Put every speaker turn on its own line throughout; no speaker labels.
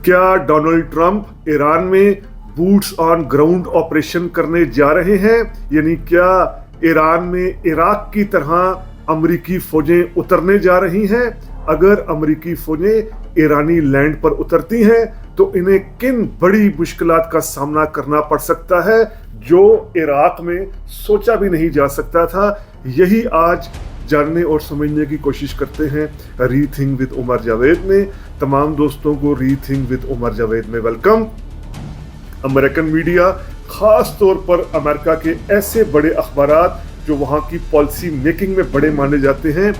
क्या Donald Trump Iran में boots on ground operation करने जा रहे हैं? यानी क्या ईरान में इराक की तरह अमेरिकी फौजें उतरने जा रही हैं? अगर अमेरिकी फौजें ईरानी लैंड पर उतरती हैं तो इन्हें किन बड़ी मुश्किलात का सामना करना पड़ सकता है जो इराक में सोचा भी नहीं जा सकता था। यही आज जानने और समझने की कोशिश करते हैं रीथिंक विद उमर जावेद में। तमाम दोस्तों को रीथिंक विद उमर जावेद में वेलकम। अमेरिकन मीडिया, खास तौर पर अमेरिका के ऐसे बड़े अखबारात जो वहाँ की पॉलिसी मेकिंग में बड़े माने जाते हैं,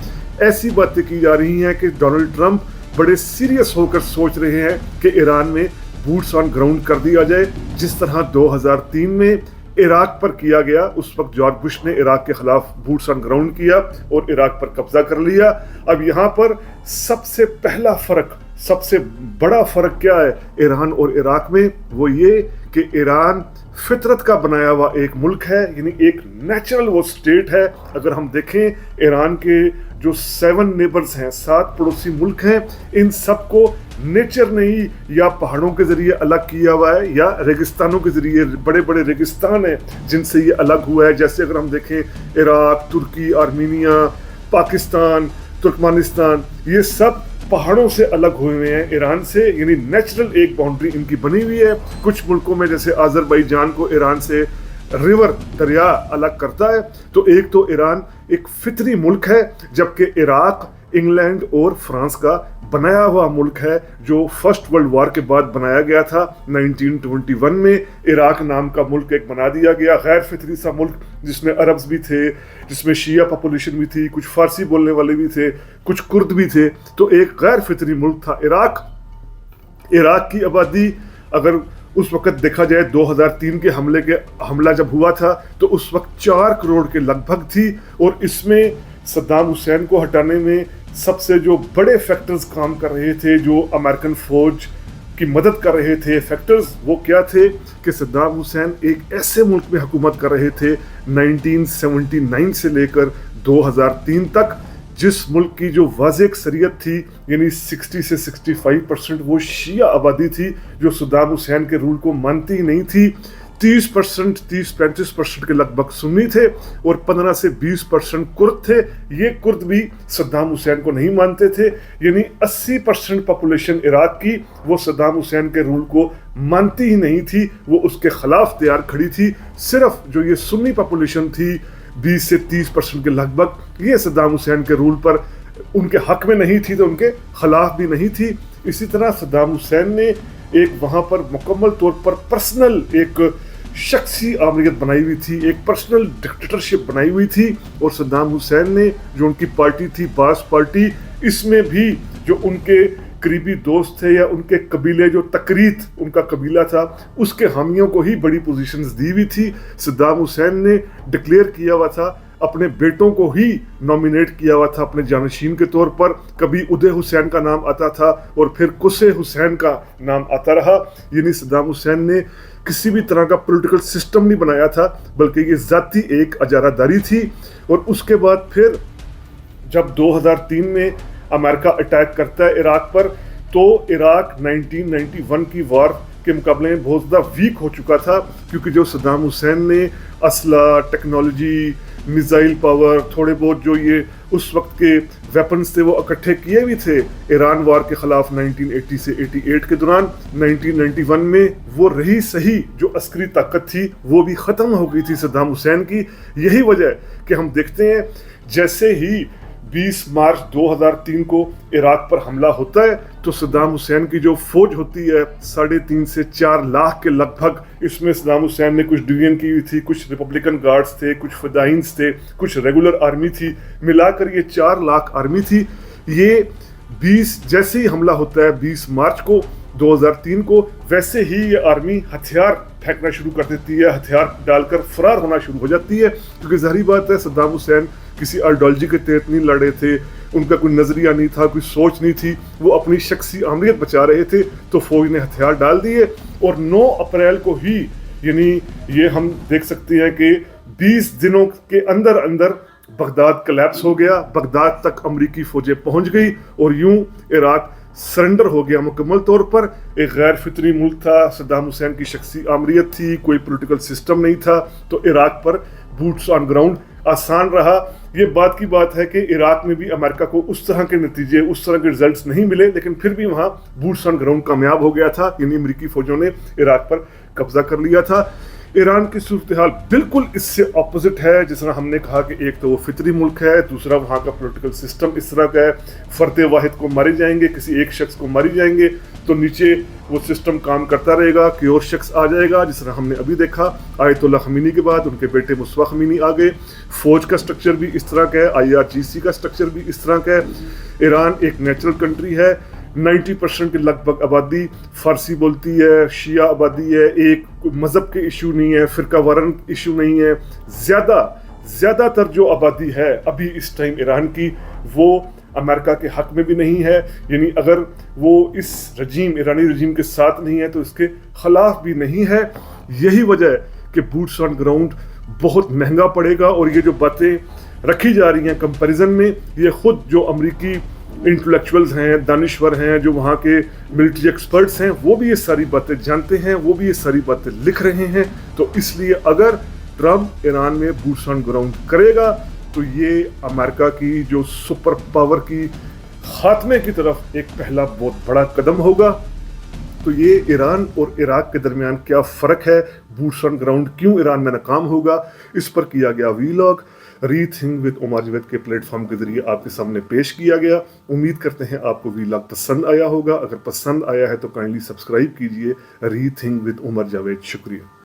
ऐसी बातें की जा रही हैं कि डोनाल्ड ट्रंप बड़े सीरियस होकर सोच रहे हैं कि ईरान में बूट्स ऑन ग्राउंड कर दिया जाए, जिस तरह 2003 में इराक पर किया गया। उस वक्त जॉर्ज बुश ने इराक के खिलाफ बूट्स ऑन ग्राउंड किया और इराक पर कब्जा कर लिया। अब यहाँ पर सबसे पहला फर्क, सबसे बड़ा फर्क क्या है ईरान और इराक में? वो ये कि ईरान फितरत का बनाया हुआ एक मुल्क है, यानी एक नेचुरल वो स्टेट है। अगर हम देखें ईरान के जो 7 नेबर्स हैं, 7 पड़ोसी मुल्क हैं, इन सबको नेचर ने ही या पहाड़ों के जरिए अलग किया हुआ है या रेगिस्तानों के जरिए, बड़े बड़े रेगिस्तान हैं जिनसे ये अलग हुआ है। जैसे अगर हम देखें इराक, तुर्की, आर्मीनिया, पाकिस्तान, तुर्कमानिस्तान, ये सब पहाड़ों से अलग हुए हैं ईरान से, यानी नेचुरल एक बाउंड्री इनकी बनी हुई है। कुछ मुल्कों में जैसे आज़रबाईजान को ईरान से रिवर, दरिया अलग करता है। तो एक तो ईरान एक फितरी मुल्क है, जबकि इराक इंग्लैंड और फ्रांस का बनाया हुआ मुल्क है जो फर्स्ट वर्ल्ड वॉर के बाद बनाया गया था। 1921 में इराक नाम का मुल्क एक बना दिया गया, गैर फितरी सा मुल्क जिसमें अरब्स भी थे, जिसमें शिया पॉपुलेशन भी थी, कुछ फारसी बोलने वाले भी थे, कुछ कुर्द भी थे। तो एक गैर फितरी मुल्क था इराक। इराक की आबादी अगर उस वक्त देखा जाए 2003 के हमला जब हुआ था तो उस वक्त 4 करोड़ के लगभग थी, और इसमें सद्दाम हुसैन को हटाने में सबसे जो बड़े फैक्टर्स काम कर रहे थे, जो अमेरिकन फौज की मदद कर रहे थे फैक्टर्स, वो क्या थे कि सद्दाम हुसैन एक ऐसे मुल्क में हुकूमत कर रहे थे 1979 से लेकर 2003 तक, जिस मुल्क की जो वाज़ेह अक्सरियत थी, यानी 60 से 65% वो शिया आबादी थी जो सद्दाम हुसैन के रूल को मानती ही नहीं थी। 30-35% के लगभग सुन्नी थे और 15 से 20% कुर्द थे। ये कुर्द भी सद्दाम हुसैन को नहीं मानते थे, यानी 80% पॉपुलेशन इराक की वो सद्दाम हुसैन के रूल को मानती ही नहीं थी, वो उसके खिलाफ तैयार खड़ी थी। सिर्फ जो ये सुन्नी पॉपुलेशन थी 20 से 30% के लगभग, ये सद्दाम हुसैन के रूल पर उनके हक में नहीं थी तो उनके खिलाफ भी नहीं थी। इसी तरह सद्दाम हुसैन ने एक वहाँ पर मुकम्मल तौर पर पर्सनल एक शख्सी आमरीत बनाई हुई थी, एक पर्सनल डिक्टेटरशिप बनाई हुई थी। और सद्दाम हुसैन ने जो उनकी पार्टी थी बास पार्टी, इसमें भी जो उनके करीबी दोस्त थे या उनके कबीले, जो तकरीत उनका कबीला था, उसके हामियों को ही बड़ी पोजीशंस दी हुई थी। सद्दाम हुसैन ने डिक्लेयर किया हुआ था, अपने बेटों को ही नॉमिनेट किया हुआ था अपने जानशीन के तौर पर। कभी उदय हुसैन का नाम आता था और फिर कुसे हुसैन का नाम आता रहा। यानी सद्दाम हुसैन ने किसी भी तरह का पॉलिटिकल सिस्टम नहीं बनाया था, बल्कि ये ज़ाती एक अजारादारी थी। और उसके बाद फिर जब 2003 में अमेरिका अटैक करता है इराक पर, तो इराक 1991 की वॉर के मुकाबले में बहुत ज़्यादा वीक हो चुका था, क्योंकि जो सद्दाम हुसैन ने असला, टेक्नोलॉजी, मिसाइल पावर, थोड़े बहुत जो ये उस वक्त के वेपन्स थे वो इकट्ठे किए भी थे ईरान वॉर के ख़िलाफ़ 1980 से 88 के दौरान। 1991 में वो रही सही जो अस्करी ताकत थी वो भी ख़त्म हो गई थी सद्दाम हुसैन की। यही वजह है कि हम देखते हैं जैसे ही 20 मार्च 2003 को इराक पर हमला होता है तो सद्दाम हुसैन की जो फौज होती है 3.5 से 4 लाख के लगभग, इसमें सद्दाम हुसैन ने कुछ डिवीजन की हुई थी, कुछ रिपब्लिकन गार्ड्स थे, कुछ फदाइंस थे, कुछ रेगुलर आर्मी थी, मिलाकर ये 4 लाख आर्मी थी। ये 20 जैसे ही हमला होता है 20 मार्च को 2003 को, वैसे ही ये आर्मी हथियार फेंकना शुरू कर देती है, हथियार डालकर फरार होना शुरू हो जाती है। क्योंकि ज़ाहिर बात है सद्दाम हुसैन किसी आइडियोलॉजी के तहत नहीं लड़े थे, उनका कोई नज़रिया नहीं था, कोई सोच नहीं थी, वो अपनी शख्सी अहमियत बचा रहे थे। तो फौज ने हथियार डाल दिए और 9 अप्रैल को ही, यानी ये हम देख सकते हैं कि 20 दिनों के अंदर अंदर बगदाद कलैप्स हो गया, बगदाद तक अमरीकी फौजें पहुंच गई और यूं इराक सरेंडर हो गया मुकम्मल तौर पर। एक गैर फितरी मुल्क था, सद्दाम हुसैन की शख्सी आमरीत थी, कोई पॉलिटिकल सिस्टम नहीं था, तो इराक पर बूट्स ऑन ग्राउंड आसान रहा। ये बात की बात है कि इराक में भी अमेरिका को उस तरह के नतीजे, उस तरह के रिजल्ट्स नहीं मिले, लेकिन फिर भी वहाँ बूट्स ऑन ग्राउंड कामयाब हो गया था, यानी अमेरिकी फौजों ने इराक पर कब्जा कर लिया था। ईरान की सूरत हाल बिल्कुल इससे अपोजिट है। जिस तरह हमने कहा कि एक तो वो फितरी मुल्क है, दूसरा वहाँ का पॉलिटिकल सिस्टम इस तरह का है, फर्द वाहिद को मारे जाएंगे, किसी एक शख्स को मारी जाएंगे तो नीचे वो सिस्टम काम करता रहेगा कि और शख्स आ जाएगा। जिस तरह हमने अभी देखा, आयतुल्लाह खमीनी के बाद उनके बेटे मुस्तफा खमीनी आ गए। फौज का स्ट्रक्चर भी इस तरह का है, IRGC का स्ट्रक्चर भी इस तरह का है। ईरान एक नेचुरल कंट्री है, 90% की लगभग आबादी फारसी बोलती है, शिया आबादी है, एक मज़हब के इशू नहीं है, फ़िरका वारन इशू नहीं है। ज़्यादातर जो आबादी है अभी इस टाइम ईरान की, वो अमेरिका के हक में भी नहीं है, यानी अगर वो इस रजीम, ईरानी रजीम के साथ नहीं है तो इसके ख़िलाफ़ भी नहीं है। यही वजह है कि बूट्स ऑन ग्राउंड बहुत महंगा पड़ेगा। और ये जो बातें रखी जा रही हैं कंपैरिजन में, ये ख़ुद जो अमरीकी इंटेलेक्चुअल्स हैं, दानिश्वर हैं, जो वहाँ के मिलिट्री एक्सपर्ट्स हैं, वो भी ये सारी बातें जानते हैं, वो भी ये सारी बातें लिख रहे हैं। तो इसलिए अगर ट्रम्प ईरान में बूट्स ऑन ग्राउंड करेगा तो ये अमेरिका की जो सुपर पावर की खात्मे की तरफ एक पहला बहुत बड़ा कदम होगा। तो ये ईरान और इराक के दरमियान क्या फ़र्क है, बूट्स ऑन ग्राउंड क्यों ईरान में नाकाम होगा, इस पर किया गया vlog rethink with Umar Javed के प्लेटफॉर्म के जरिए आपके सामने पेश किया गया। उम्मीद करते हैं आपको वीलॉग पसंद आया होगा। अगर पसंद आया है तो काइंडली सब्सक्राइब कीजिए रीथिंक विद उमर जावेद। शुक्रिया।